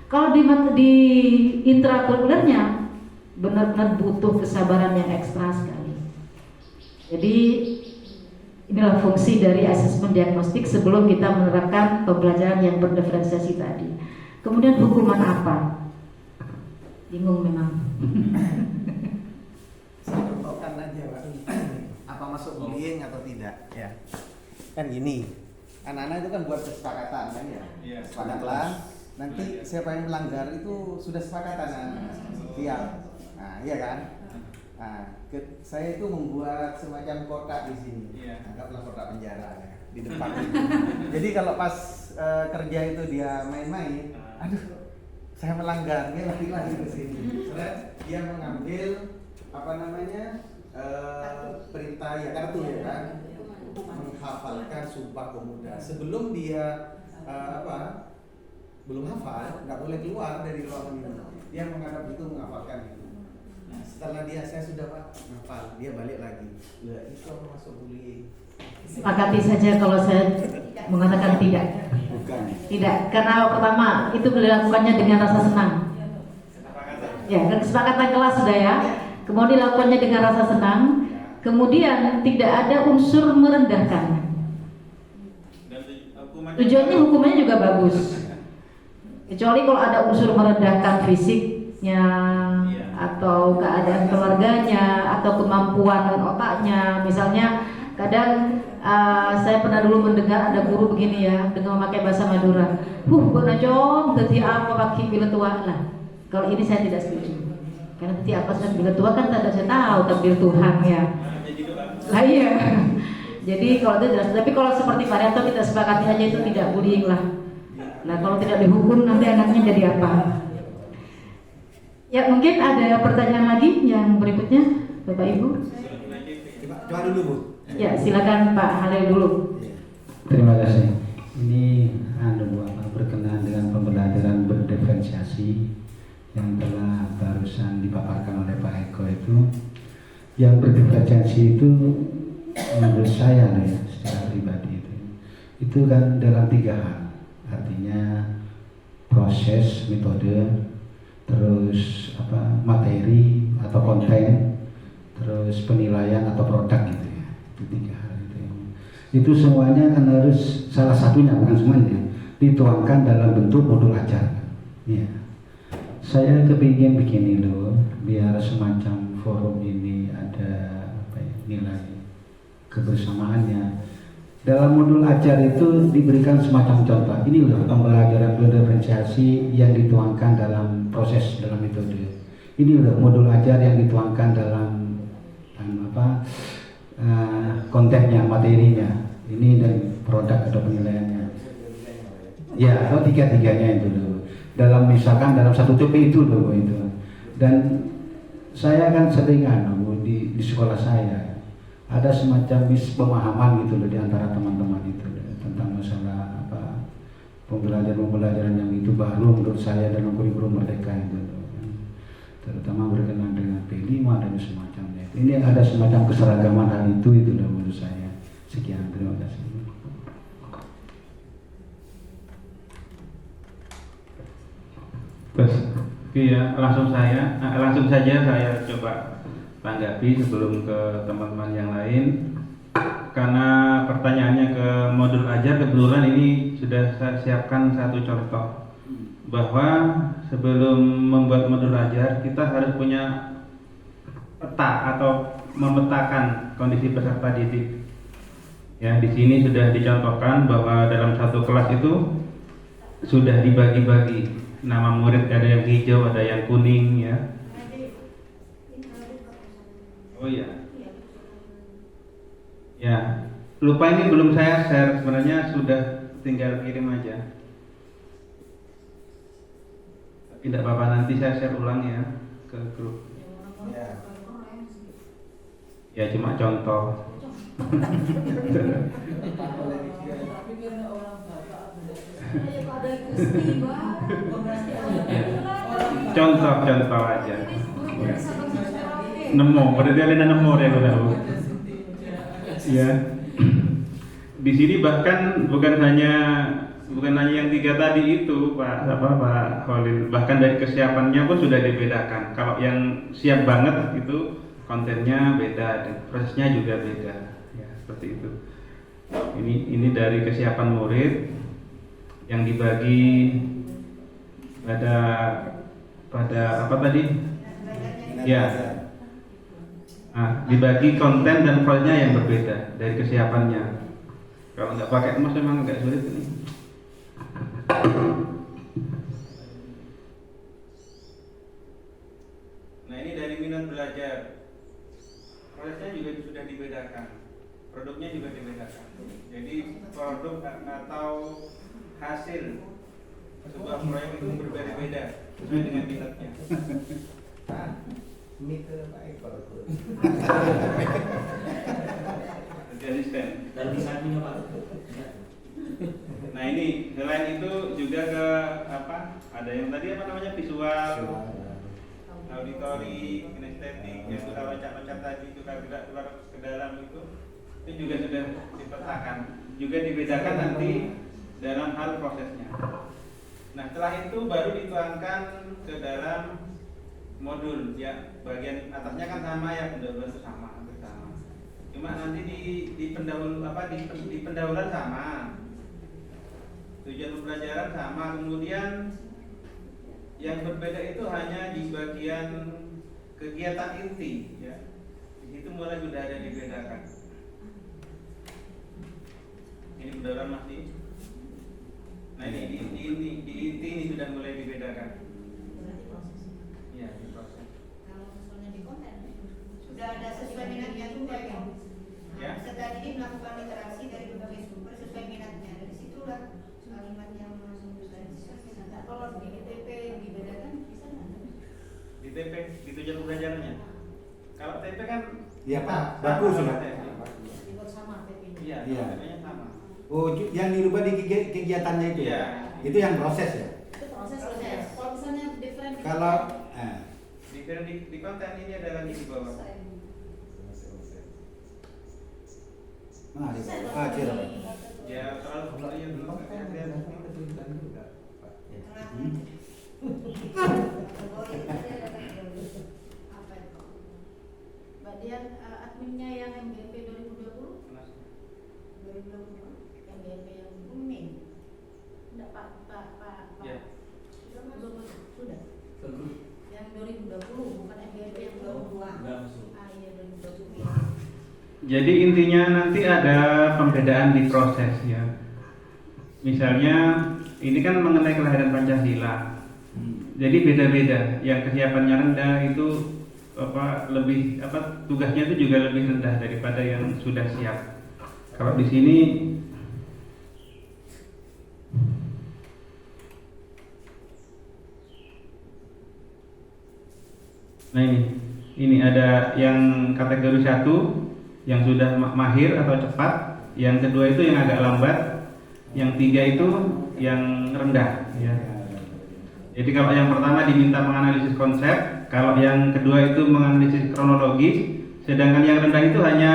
Kalau di intrakurikulernya benar-benar butuh kesabaran yang ekstra sekali. Jadi inilah fungsi dari asesmen diagnostik sebelum kita menerapkan pembelajaran yang berdiferensiasi tadi. Kemudian hukuman apa? Bingung memang. Aja, Pak. Apa masuk bullying atau tidak ya? Kan gini, anak-anak itu kan buat kesepakatan kan ya? Sepakatlah, nanti siapa yang melanggar itu sudah sepakatan siap. Nah, iya kan? Nah, saya itu membuat semacam kotak di sini. Anggaplah kotak penjara ya, di depan. Jadi kalau pas kerja itu dia main-main, aduh, saya melanggar, dia lari-lari ke sini. Dia mengambil perintah ya, kartu ya kan, menghafalkan Sumpah Pemuda. Sebelum dia belum hafal, nggak boleh keluar dari ruangan itu. Dia menghadap itu, menghafalkan itu. Nah, setelah saya sudah hafal, dia balik lagi. Lah, itu masuk bullying. Sepakati saja kalau saya mengatakan tidak. Bukan. Tidak, karena pertama itu dilakukannya dengan rasa senang. Ya, kesepakatan kelas sudah ya. Kemudian dilakukannya dengan rasa senang. Kemudian tidak ada unsur merendahkan. Tujuannya hukumannya juga bagus. Kecuali kalau ada unsur merendahkan fisiknya, atau keadaan keluarganya, atau kemampuan otaknya. Misalnya kadang saya pernah dulu mendengar ada guru begini ya, dengan memakai bahasa Madura. Benacong, jadi apa kaki bila tua lah. Kalau ini saya tidak setuju. Karena nanti apa saya bila tua kan tidak saya tahu takdir Tuhan ya. Nah, iya. Jadi kalau itu jelas. Tapi kalau seperti Pak Haryanto kita sepakati aja itu tidak bullying lah. Nah kalau tidak dihukum nanti anaknya jadi apa? Ya mungkin ada pertanyaan lagi yang berikutnya, Bapak Ibu. Coba dulu Bu. Ya silakan Pak Halil dulu. Terima kasih. Ini berkenaan dengan pembelajaran berdiferensiasi yang telah barusan dipaparkan oleh Pak Eko itu. Yang berdiferensiasi itu menurut saya ya, secara pribadi itu kan dalam 3 hal. Artinya proses, metode, terus materi atau konten, terus penilaian atau produk gitu ya. Itu 3 hal itu. Itu semuanya kan harus salah satunya bukan semuanya dituangkan dalam bentuk modul ajar. Ya. Saya kepingin begini loh, biar semacam forum ini ada nilai kebersamaannya. Dalam modul ajar itu diberikan semacam contoh. Ini loh pembelajaran berdiferensiasi yang dituangkan dalam proses dalam metode. Ini loh modul ajar yang dituangkan dalam kontennya, materinya. Ini dan produk atau penilaiannya. Ya, atau 3-3-nya itu loh. Dalam misalkan dalam 1 TP itu loh itu. Dan saya kan sering di sekolah saya ada semacam mispemahaman gitu loh di antara teman-teman itu tentang masalah pembelajaran yang itu baru menurut saya dalam kurikulum Merdeka itu loh. Terutama berkenaan dengan P5 dan semacamnya. Ini ada semacam keseragaman hal itu loh menurut saya. Sekian, terima kasih. Terus, ya langsung saja saya coba tanggapi sebelum ke teman-teman yang lain. Karena pertanyaannya ke modul ajar, kebetulan ini sudah saya siapkan satu contoh bahwa sebelum membuat modul ajar kita harus punya peta atau memetakan kondisi peserta didik. Ya, di sini sudah dicontohkan bahwa dalam satu kelas itu sudah dibagi-bagi nama murid, ada yang hijau, ada yang kuning ya. Oh iya. Ya, lupa ini belum saya share, sebenarnya sudah tinggal kirim aja. Tidak apa-apa, nanti saya share ulang ya ke grup. Ya cuma contoh. Contoh aja. Nemu, berarti ada nemu ya tahu. Ya. Di sini bahkan bukan hanya yang 3 tadi itu Pak Khalil, bahkan dari kesiapannya pun sudah dibedakan. Kalau yang siap banget itu kontennya beda dan prosesnya juga beda. Ya, seperti itu. Ini dari kesiapan murid yang dibagi pada apa tadi? Ya. Nah, dibagi konten dan filenya yang berbeda dari kesiapannya. Kalau nggak pakai emas memang nggak sulit ini. Nah, ini dari minat belajar. Prosesnya juga sudah dibedakan. Produknya juga dibedakan. Jadi produk atau hasil sebuah proyek itu berbeda-beda sesuai dengan minatnya. Ini ke Pak Eko. Asisten. Nah ini selain itu juga ke ada yang tadi visual, auditori, kinestetik, yang sudah loncat-loncat tadi juga gerak keluar ke dalam itu juga sudah dipetakan, juga dibedakan nanti dalam hal prosesnya. Nah setelah itu baru dituangkan ke dalam modul ya, bagian atasnya kan sama ya, pendahuluan itu sama, hampir sama. Cuma nanti di pendahuluan sama, tujuan pembelajaran sama, kemudian yang berbeda itu hanya di bagian kegiatan inti ya. Di situ mulai sudah ada dibedakan. Ini pendahuluan masih. Nah ini di inti ini sudah mulai dibedakan. Ya, di proses. sudah ada sesuai minatnya juga ya. Ya. Peserta didik melakukan literasi dari berbagai sumber sesuai minatnya. Dari situlah kalimat yang masuk dari sesuai minat. Nah, kalau di TP dibedakan bisa nggak? Di TP, di tujuan pembelajarannya. Kalau TP kan Iya Pak, bagus sudah. Dibuat sama TP-nya. Iya, Iya. TP-nya sama. Oh, yang dirubah di kegiatannya itu Iya. ya? Itu yang proses ya? Itu proses. Kalau misalnya different. Kalau Di konten ini ada lagi di bawah. nah, di bawah. Cira. Ya, soal ya dulu kan lihat. Oh iya, tadi ada kategori. Apa itu? Mbak Dian, adminnya yang MGP 2020? 2020 MGP yang booming. enggak Pak. Ya. Sudah. Yang 2020 bukan MGP yang 2022. Iya 2020. Jadi intinya nanti ada pembedaan di proses ya. Misalnya ini kan mengenai kelahiran Pancasila. Jadi beda-beda. Yang kesiapannya rendah itu tugasnya itu juga lebih rendah daripada yang sudah siap. Kalau di sini nah ini ada yang kategori 1 yang sudah mahir atau cepat, yang kedua itu yang agak lambat, yang 3 itu yang rendah ya. Jadi kalau yang pertama diminta menganalisis konsep, kalau yang kedua itu menganalisis kronologis, sedangkan yang rendah itu hanya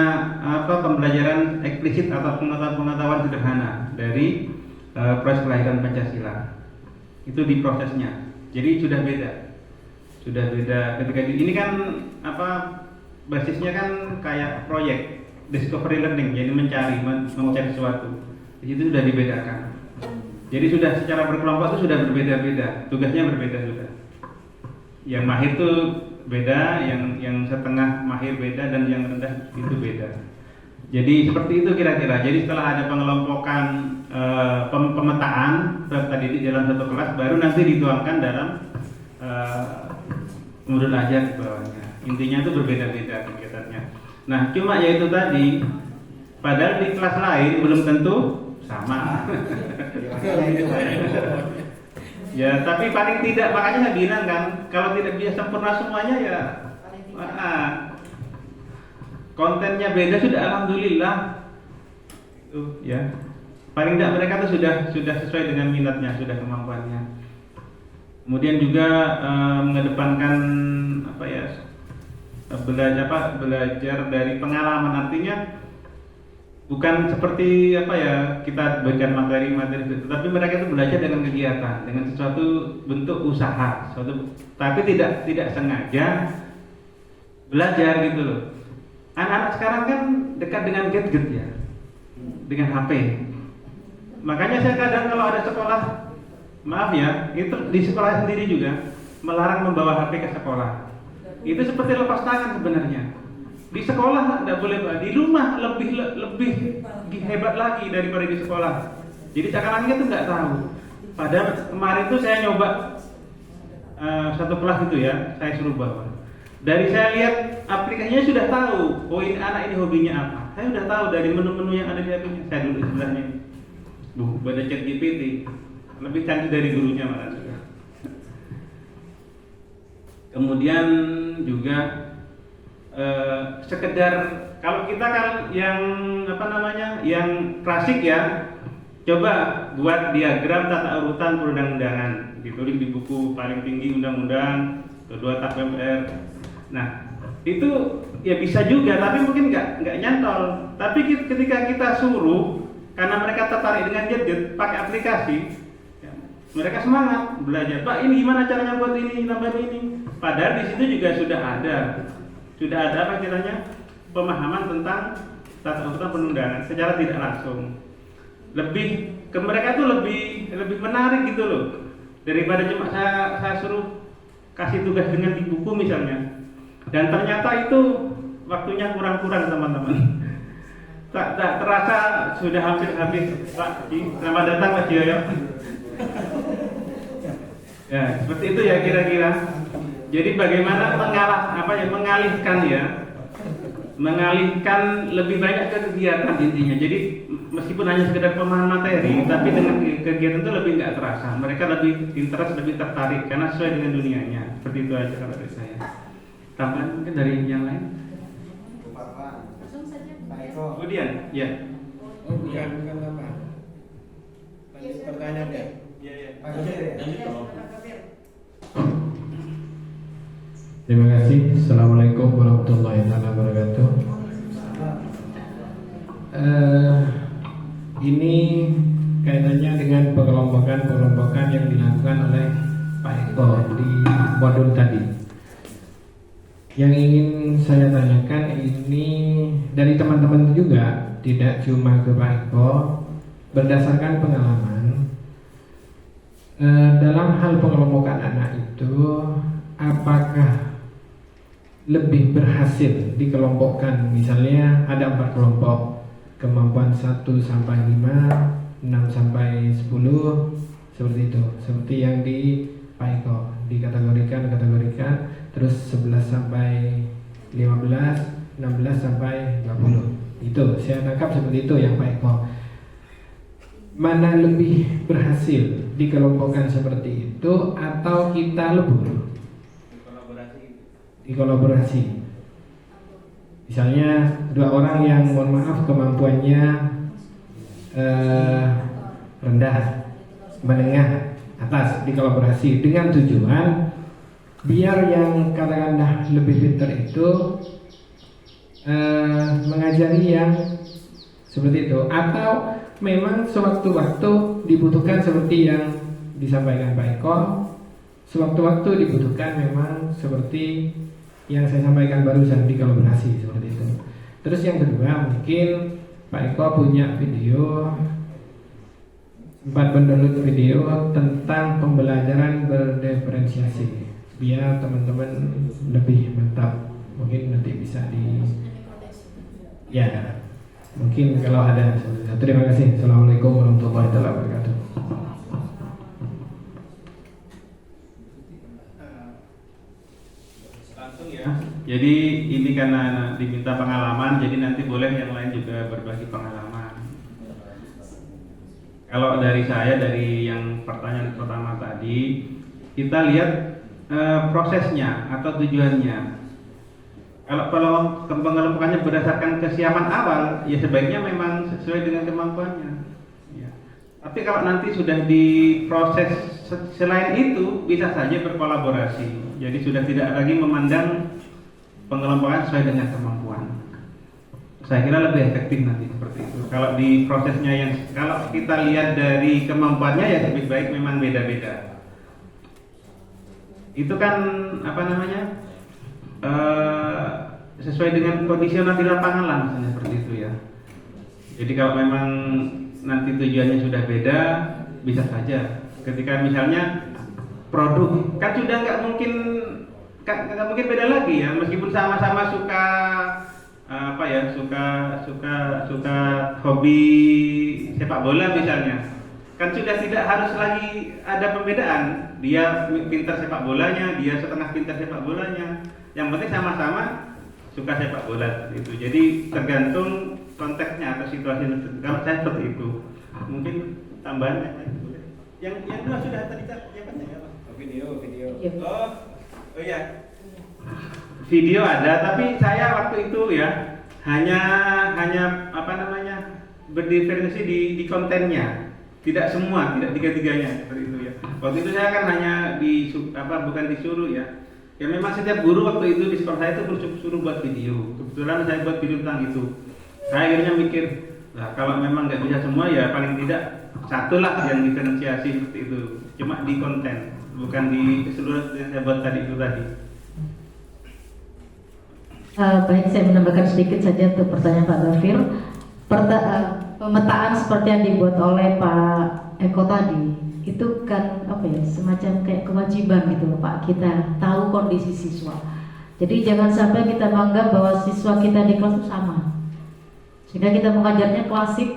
pembelajaran eksplisit atau pengetahuan sederhana dari proses kelahiran Pancasila. Itu di prosesnya. Jadi sudah beda ketika ini kan basisnya kan kayak proyek discovery learning, jadi mencari sesuatu. Di situ sudah dibedakan. Jadi sudah secara berkelompok itu sudah berbeda-beda, tugasnya berbeda sudah. Yang mahir itu beda, yang setengah mahir beda, dan yang rendah itu beda. Jadi seperti itu kira-kira. Jadi setelah ada pengelompokan pemetaan peserta didik dalam satu kelas, baru nanti dituangkan dalam modul ajar di bawahnya. Intinya itu berbeda-beda kegiatannya. Nah, cuma yaitu tadi, padahal di kelas lain belum tentu sama. Ya, tapi paling tidak, makanya saya bilang kan, kalau tidak bisa sempurna semuanya ya kontennya beda sudah alhamdulillah. Itu ya. Paling tidak mereka tuh sudah sesuai dengan minatnya, sudah kemampuannya. Kemudian juga mengedepankan belajar dari pengalaman, artinya bukan seperti kita berikan materi, tetapi mereka itu belajar dengan kegiatan, dengan sesuatu bentuk usaha, tapi tidak sengaja belajar gitu loh. Anak-anak sekarang kan dekat dengan gadget ya, dengan HP. Makanya saya kadang kalau ada sekolah, maaf ya, itu di sekolah sendiri juga melarang membawa HP ke sekolah. Itu seperti lepas tangan sebenarnya. Di sekolah tidak boleh, di rumah lebih hebat lagi daripada di sekolah. Jadi sekarang itu nggak tahu. Padahal kemarin itu saya nyoba satu kelas itu ya, saya suruh bawa. Dari saya lihat aplikasinya sudah tahu, oh ini anak ini hobinya apa. Saya sudah tahu dari menu-menu yang ada di aplikasinya. Saya dulu sebelahnya, pada ChatGPT lebih canggih dari gurunya malah juga. Kemudian juga sekedar kalau kita kan yang yang klasik ya, coba buat diagram tata urutan perundang-undangan, ditulis di buku paling tinggi undang-undang, kedua tap MPR. Nah itu ya bisa juga, tapi mungkin nggak nyantol. Tapi ketika kita suruh, karena mereka tertarik dengan gadget, pakai aplikasi, ya, mereka semangat belajar. Pak, ini gimana caranya buat ini, tambah ini. Padahal di situ juga sudah ada pemahaman tentang tata urutan perundangan secara tidak langsung. Lebih ke mereka tuh lebih menarik gitu loh, daripada cuma saya suruh kasih tugas dengan di buku misalnya. Dan ternyata itu waktunya kurang-kurang teman-teman. Tak terasa sudah hampir habis. Pak, selamat datang Pak Jioyo. Ya, seperti itu ya kira-kira. Jadi bagaimana mengalihkan ya mengalihkan lebih banyak ke kegiatan intinya. Jadi meskipun hanya sekedar pemahaman materi, tapi dengan kegiatan itu lebih nggak terasa. Mereka lebih interest, lebih tertarik karena sesuai dengan dunianya. Seperti itu aja kalau dari saya. Tambahan mungkin dari yang lain. Langsung saja. Pak Eko. Kemudian, ya. Oh, bukan apa. Lanjut pertanyaan ya. Iya. Pak Gafir ya. Terima kasih. Assalamualaikum warahmatullahi wabarakatuh. Ini kaitannya dengan pengelompokan yang dilakukan oleh Pak Eko di modul tadi. Yang ingin saya tanyakan ini dari teman-teman juga, tidak cuma ke Pak Eko, berdasarkan pengalaman dalam hal pengelompokan anak itu, apakah lebih berhasil dikelompokkan? Misalnya ada 4 kelompok, kemampuan 1 sampai 5, 6 sampai 10, seperti itu, seperti yang di Pak Eko dikategorikan, terus 11 sampai 15, 16 sampai 20. Itu saya tangkap seperti itu yang Pak Eko. Mana lebih berhasil dikelompokkan seperti itu atau kita lebur? Dikolaborasi. Misalnya 2 orang yang mohon maaf kemampuannya rendah, menengah, atas, dikolaborasi dengan tujuan biar yang katakanlah lebih pintar itu mengajari yang seperti itu, atau memang sewaktu-waktu dibutuhkan seperti yang disampaikan Pak Eko, sewaktu-waktu dibutuhkan memang seperti yang saya sampaikan barusan, dikolaborasi seperti itu. Terus yang kedua, mungkin Pak Eko punya video, 4 download video tentang pembelajaran berdiferensiasi, biar teman-teman lebih mantap. Mungkin nanti bisa ya, mungkin kalau ada. Terima kasih. Assalamualaikum warahmatullahi wabarakatuh. Langsung ya. Jadi ini karena diminta pengalaman, jadi nanti boleh yang lain juga berbagi pengalaman. Kalau dari saya, dari yang pertanyaan pertama tadi, kita lihat prosesnya atau tujuannya. Kalau pengelompokannya berdasarkan kesiapan awal, ya sebaiknya memang sesuai dengan kemampuannya. Ya. Tapi kalau nanti sudah diproses selain itu, bisa saja berkolaborasi. Jadi sudah tidak lagi memandang pengelompokan sesuai dengan kemampuan. Saya kira lebih efektif nanti seperti itu. Kalau di prosesnya kalau kita lihat dari kemampuannya, ya lebih baik memang beda-beda. Itu kan sesuai dengan kondisional di lapangan lah, misalnya seperti itu ya. Jadi kalau memang nanti tujuannya sudah beda, bisa saja. Ketika misalnya produk kan sudah nggak mungkin beda lagi ya, meskipun sama-sama suka suka hobi sepak bola misalnya, kan sudah tidak harus lagi ada pembedaan. Dia pintar sepak bolanya, dia setengah pintar sepak bolanya. Yang penting sama-sama suka sepak bola itu. Jadi tergantung konteksnya atau situasi. Kalau saya seperti itu, mungkin tambahan yang lain boleh. Yang dua sudah tadi jawabannya apa? Video. Oh iya. Video ada, tapi saya waktu itu ya hanya berdiferensiasi di kontennya. Tidak semua, tidak tiga-tiganya seperti itu ya. Waktu itu saya kan hanya bukan disuruh ya. Ya memang setiap guru waktu itu di sekolah saya itu suruh buat video. Kebetulan saya buat video tentang itu. Saya akhirnya mikir, nah kalau memang nggak bisa semua ya paling tidak satu lah yang diferensiasi seperti itu. Cuma di konten, bukan di keseluruhan yang saya buat tadi itu tadi. Baik, saya menambahkan sedikit saja untuk pertanyaan Pak Gafir. Pemetaan seperti yang dibuat oleh Pak Eko tadi itu kan semacam kayak kewajiban gitu loh Pak, kita tahu kondisi siswa. Jadi jangan sampai kita menganggap bahwa siswa kita di kelas itu sama, sehingga kita mengajarnya klasik,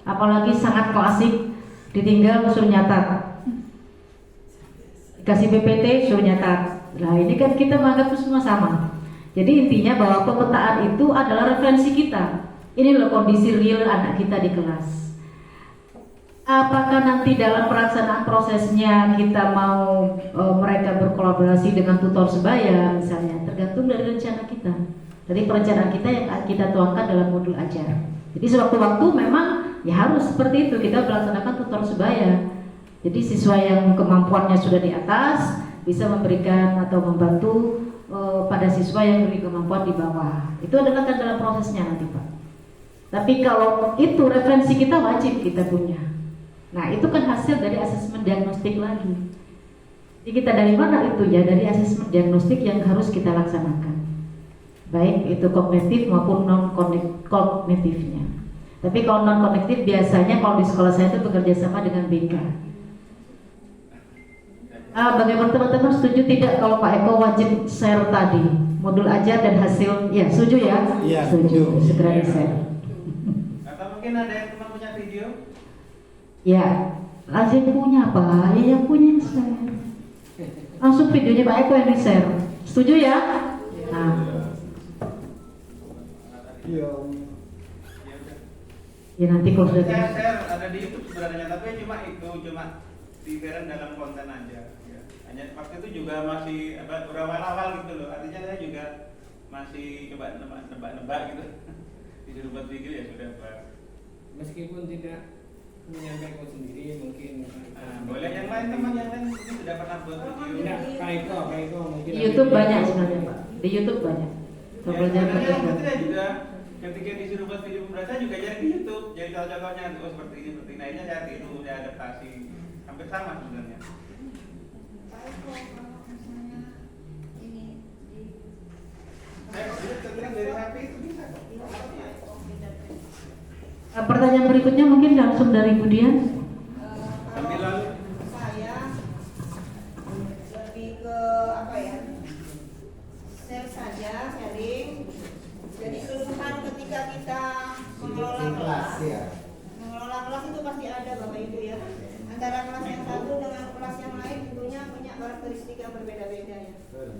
apalagi sangat klasik, ditinggal suruh nyatat, dikasih PPT suruh nyatat. Nah ini kan kita menganggap itu semua sama. Jadi intinya bahwa pemetaan itu adalah referensi kita. Ini loh kondisi real anak kita di kelas. Apakah nanti dalam pelaksanaan prosesnya kita mau mereka berkolaborasi dengan tutor sebaya misalnya, tergantung dari rencana kita, dari perencanaan kita yang kita tuangkan dalam modul ajar. Jadi sewaktu-waktu memang ya harus seperti itu, kita melaksanakan tutor sebaya. Jadi siswa yang kemampuannya sudah di atas bisa memberikan atau membantu pada siswa yang memiliki kemampuan di bawah. Itu adalah kan dalam prosesnya nanti Pak. Tapi kalau itu referensi kita wajib kita punya. Nah itu kan hasil dari asesmen diagnostik lagi. Jadi kita dari mana itu ya? Dari asesmen diagnostik yang harus kita laksanakan, baik itu kognitif maupun non kognitifnya. Tapi kalau non kognitif biasanya kalau di sekolah saya itu bekerja sama dengan BK. Bagaimana teman-teman setuju tidak kalau Pak Eko wajib share tadi modul ajar dan hasil? Ya setuju ya? Iya, Setuju. Segera di share. Atau mungkin ada yang teman punya video? Ya, langsung punya Pak, ya yang punya yang share. Langsung videonya Pak Eko yang di share. Setuju ya? Nah. Ya nanti kalau sudah Saya share ada di YouTube sebenarnya, tapi cuma di share dalam konten aja. Ya. Hanya waktu itu juga masih berawal-awal gitu loh. Artinya saya juga masih coba nebak-nebak gitu. Disuruh buat video ya sudah Pak. Meskipun tidak menyampaikan sendiri mungkin boleh yang lain teman yang lain mungkin sudah pernah buat video. tidak Pak Eko mungkin di YouTube banyak sebenarnya Pak. Di YouTube banyak. Sebenarnya saya juga ketika disuruh buat video pembahasan juga jadi di YouTube. Jadi contoh-contohnya seperti ini. Akhirnya saya tiru, saya adaptasi. Hampir sama sebenarnya. Pak Eko, kalau misalnya ini di Saya dari HP itu bisa kok. Pertanyaan berikutnya mungkin langsung dari Budian. kalau saya lebih ke apa ya, share saja, sharing. Jadi keluhan ketika kita mengelola kelas, mengelola kelas itu pasti ada Bapak Ibu ya. Antara kelas yang satu dengan kelas yang lain tentunya punya karakteristik yang berbeda-beda ya,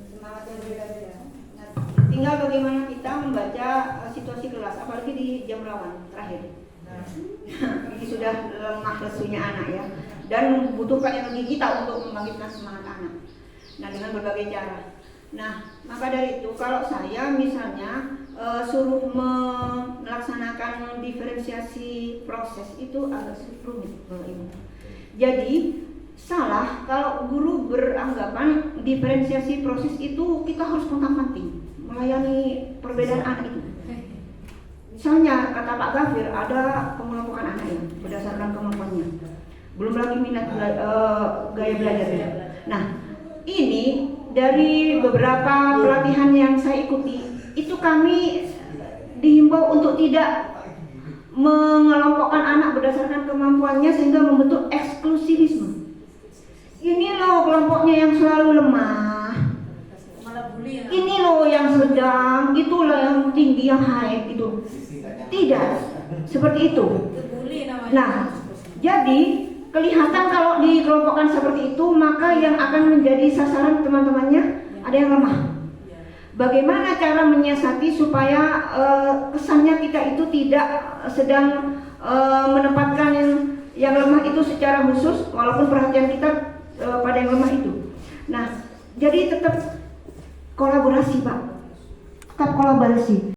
semangat yang berbeda-beda. Nah, tinggal bagaimana kita membaca situasi kelas, apalagi di jam rawan terakhir. Ini sudah lemah lesunya anak ya, dan membutuhkan energi kita untuk membangkitkan semangat anak. Nah dengan berbagai cara. Nah maka dari itu kalau saya misalnya suruh melaksanakan diferensiasi proses itu agak rumit ini. Jadi salah kalau guru beranggapan diferensiasi proses itu kita harus kontak-kanting melayani perbedaan anak itu. Misalnya kata Pak Gafir ada pengelompokan anak ya berdasarkan kemampuannya, belum lagi minat gaya belajarnya. Nah ini dari beberapa pelatihan yang saya ikuti itu kami dihimbau untuk tidak mengelompokkan anak berdasarkan kemampuannya sehingga membentuk eksklusivisme. Ini loh kelompoknya yang selalu lemah, ini loh yang sedang, itulah yang tinggi, yang high gitu. Tidak seperti itu. Nah, jadi kelihatan kalau dikelompokkan seperti itu, maka yang akan menjadi sasaran teman-temannya ada yang lemah. Bagaimana cara menyiasati supaya kesannya kita itu tidak sedang menempatkan yang lemah itu secara khusus, walaupun perhatian kita pada yang lemah itu. Nah, jadi tetap kolaborasi Pak, tetap kolaborasi.